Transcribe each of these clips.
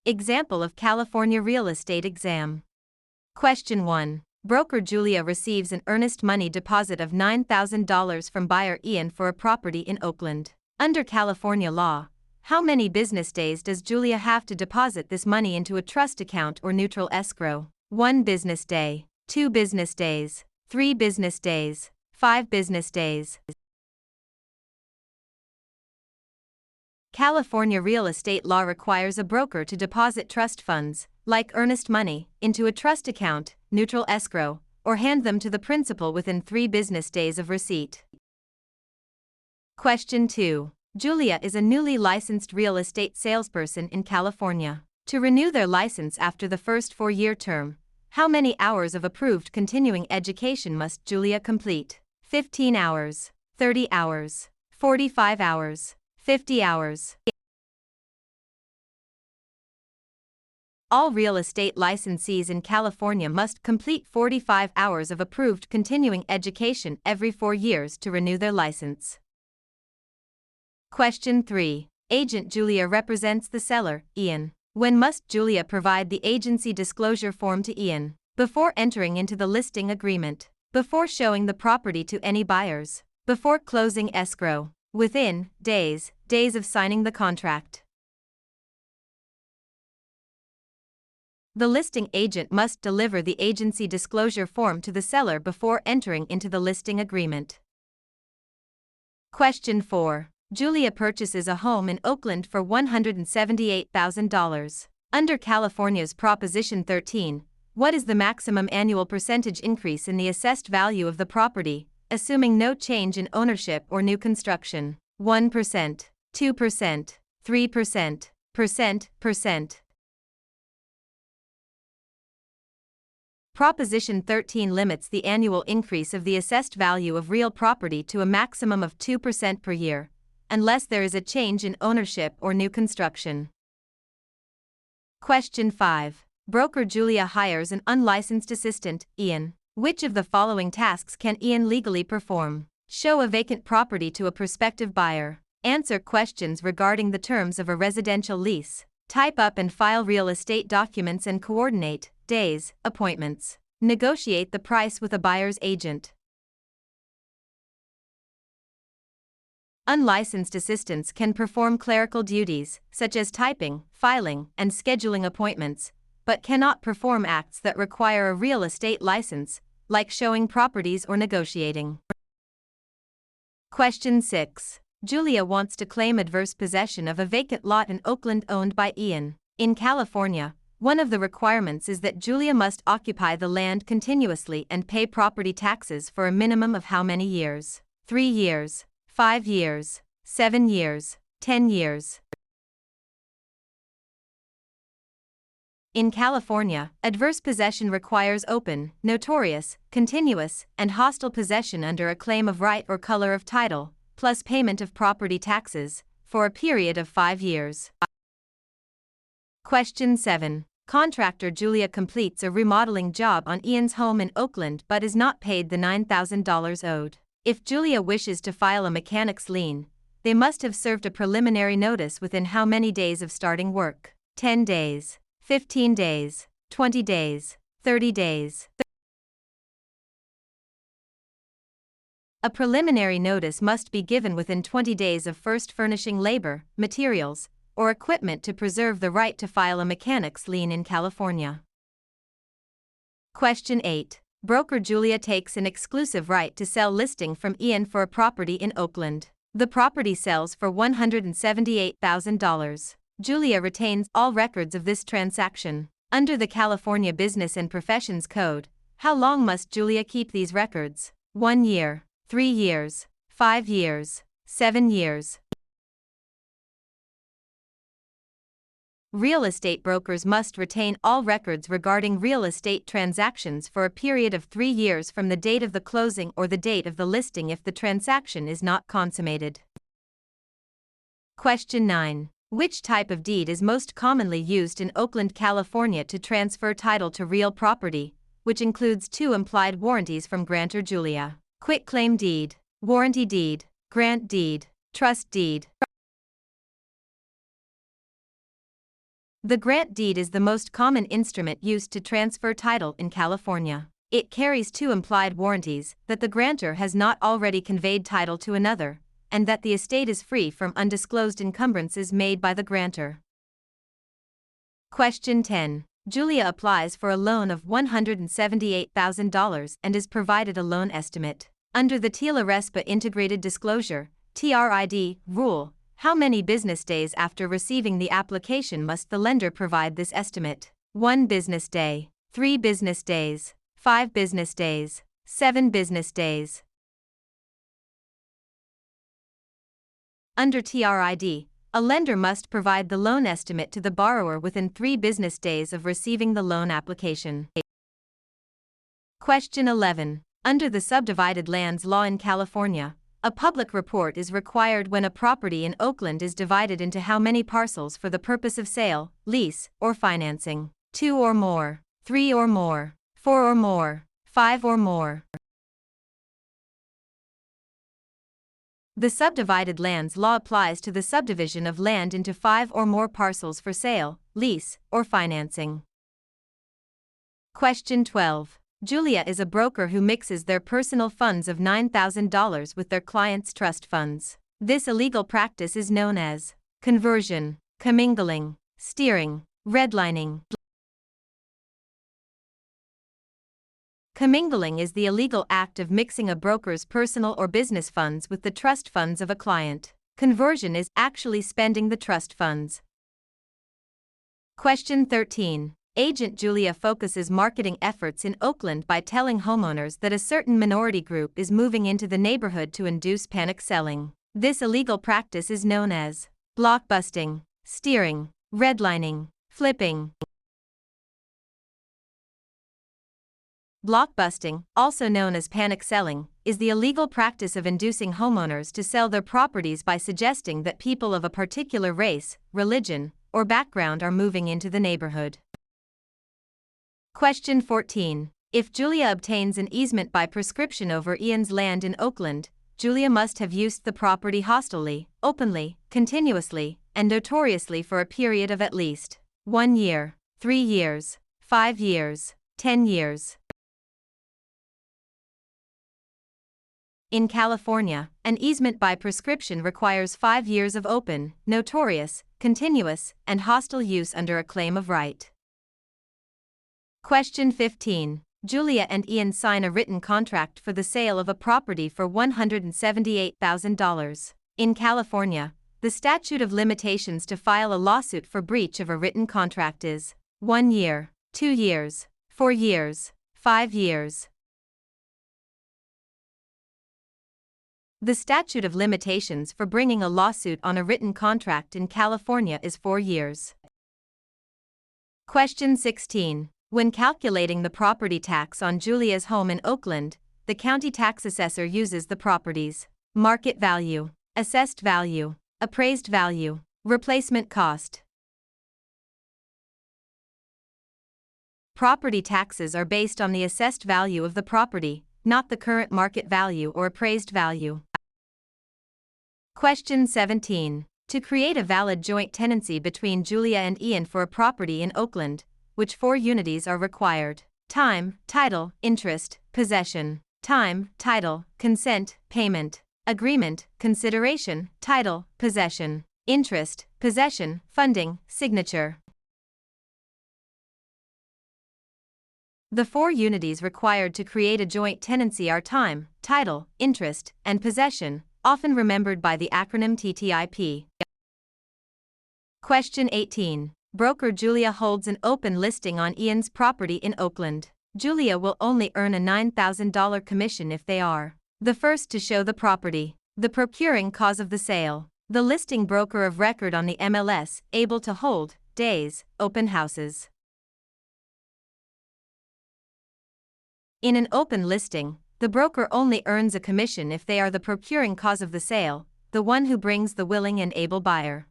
Example of California real estate exam. Question 1. Broker Julia receives an earnest money deposit of $9,000 from buyer Ian for a property in Oakland. Under California law, how many business days does Julia have to deposit this money into a trust account or neutral escrow? 1 business day, 2 business days, 3 business days, 5 business days. California real estate law requires a broker to deposit trust funds, like earnest money, into a trust account, neutral escrow, or hand them to the principal within 3 business days of receipt. Question 2. Julia is a newly licensed real estate salesperson in California. To renew their license after the first 4-year term, how many hours of approved continuing education must Julia complete? 15 hours, 30 hours, 45 hours, 50 hours. All real estate licensees in California must complete 45 hours of approved continuing education every 4 years to renew their license. Question 3. Agent Julia represents the seller, Ian. When must Julia provide the agency disclosure form to Ian? Before entering into the listing agreement, before showing the property to any buyers, before closing escrow, within days of signing the contract. The listing agent must deliver the agency disclosure form to the seller before entering into the listing agreement. Question 4. Julia purchases a home in Oakland for $178,000. Under California's Proposition 13, what is the maximum annual percentage increase in the assessed value of the property, assuming no change in ownership or new construction? 1%, 2%, 3%, percent. Proposition 13 limits the annual increase of the assessed value of real property to a maximum of 2% per year, unless there is a change in ownership or new construction. Question 5. Broker Julia hires an unlicensed assistant, Ian. Which of the following tasks can Ian legally perform? Show a vacant property to a prospective buyer. Answer questions regarding the terms of a residential lease. Type up and file real estate documents and coordinate days, appointments. Negotiate the price with a buyer's agent. Unlicensed assistants can perform clerical duties, such as typing, filing, and scheduling appointments, but cannot perform acts that require a real estate license, like showing properties or negotiating. Question 6. Julia wants to claim adverse possession of a vacant lot in Oakland owned by Ian. In California, one of the requirements is that Julia must occupy the land continuously and pay property taxes for a minimum of how many years? 3 years, 5 years, 7 years, 10 years. In California, adverse possession requires open, notorious, continuous, and hostile possession under a claim of right or color of title, plus payment of property taxes, for a period of 5 years. Question 7. Contractor Julia completes a remodeling job on Ian's home in Oakland but is not paid the $9,000 owed. If Julia wishes to file a mechanic's lien, they must have served a preliminary notice within how many days of starting work? 10 days, 15 days, 20 days, 30 days. A preliminary notice must be given within 20 days of first furnishing labor, materials, or equipment to preserve the right to file a mechanic's lien in California. Question 8. Broker Julia takes an exclusive right to sell listing from Ian for a property in Oakland. The property sells for $178,000. Julia retains all records of this transaction. Under the California Business and Professions Code, how long must Julia keep these records? 1 year, 3 years, 5 years, 7 years. Real estate brokers must retain all records regarding real estate transactions for a period of 3 years from the date of the closing or the date of the listing if the transaction is not consummated. Question 9. Which type of deed is most commonly used in Oakland, California to transfer title to real property, which includes 2 implied warranties from grantor Julia? Quitclaim deed, warranty deed, grant deed, trust deed. The grant deed is the most common instrument used to transfer title in California. It carries two implied warranties: that the grantor has not already conveyed title to another, and that the estate is free from undisclosed encumbrances made by the grantor. Question 10. Julia applies for a loan of $178,000 and is provided a loan estimate. Under the TILA-RESPA Integrated Disclosure (TRID) rule, how many business days after receiving the application must the lender provide this estimate? 1 business day, 3 business days, 5 business days, 7 business days. Under TRID, a lender must provide the loan estimate to the borrower within 3 business days of receiving the loan application. Question 11. Under the subdivided lands law in California, a public report is required when a property in Oakland is divided into how many parcels for the purpose of sale, lease, or financing? 2 or more, 3 or more, 4 or more, 5 or more. The subdivided lands law applies to the subdivision of land into 5 or more parcels for sale, lease, or financing. Question 12. Julia is a broker who mixes their personal funds of $9,000 with their clients' trust funds. This illegal practice is known as conversion, commingling, steering, redlining. Commingling is the illegal act of mixing a broker's personal or business funds with the trust funds of a client. Conversion is actually spending the trust funds. Question 13. Agent Julia focuses marketing efforts in Oakland by telling homeowners that a certain minority group is moving into the neighborhood to induce panic selling. This illegal practice is known as blockbusting, steering, redlining, flipping. Blockbusting, also known as panic selling, is the illegal practice of inducing homeowners to sell their properties by suggesting that people of a particular race, religion, or background are moving into the neighborhood. Question 14. If Julia obtains an easement by prescription over Ian's land in Oakland, Julia must have used the property hostilely, openly, continuously, and notoriously for a period of at least 1 year, 3 years, 5 years, 10 years. In California, an easement by prescription requires 5 years of open, notorious, continuous, and hostile use under a claim of right. Question 15. Julia and Ian sign a written contract for the sale of a property for $178,000. In California, the statute of limitations to file a lawsuit for breach of a written contract is 1 year, 2 years, 4 years, 5 years. The statute of limitations for bringing a lawsuit on a written contract in California is 4 years. Question 16. When calculating the property tax on Julia's home in Oakland, the county tax assessor uses the property's market value, assessed value, appraised value, replacement cost. Property taxes are based on the assessed value of the property, not the current market value or appraised value. Question 17. To create a valid joint tenancy between Julia and Ian for a property in Oakland, which 4 unities are required? Time, title, interest, possession. Time, title, consent, payment. Agreement, consideration, title, possession. Interest, possession, funding, signature. The 4 unities required to create a joint tenancy are time, title, interest, and possession, often remembered by the acronym TTIP. Question 18. Broker Julia holds an open listing on Ian's property in Oakland. Julia will only earn a $9,000 commission if they are the first to show the property, the procuring cause of the sale, the listing broker of record on the MLS, able to hold days, open houses. In an open listing, the broker only earns a commission if they are the procuring cause of the sale, the one who brings the willing and able buyer.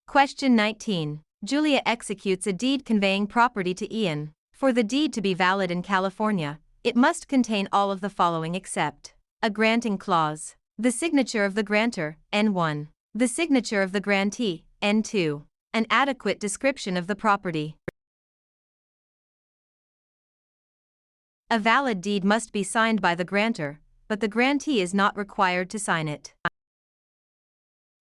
Question 19. Julia executes a deed conveying property to Ian. For the deed to be valid in California, it must contain all of the following except a granting clause, the signature of the grantor, N1, the signature of the grantee, N2, An adequate description of the property. A valid deed must be signed by the grantor, but the grantee is not required to sign it.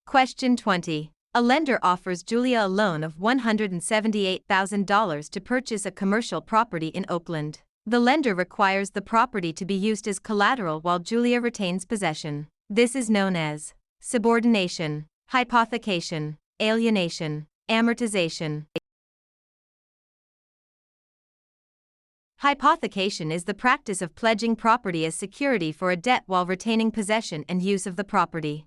Question 20. A lender offers Julia a loan of $178,000 to purchase a commercial property in Oakland. The lender requires the property to be used as collateral while Julia retains possession. This is known as subordination, hypothecation, alienation, amortization. Hypothecation is the practice of pledging property as security for a debt while retaining possession and use of the property.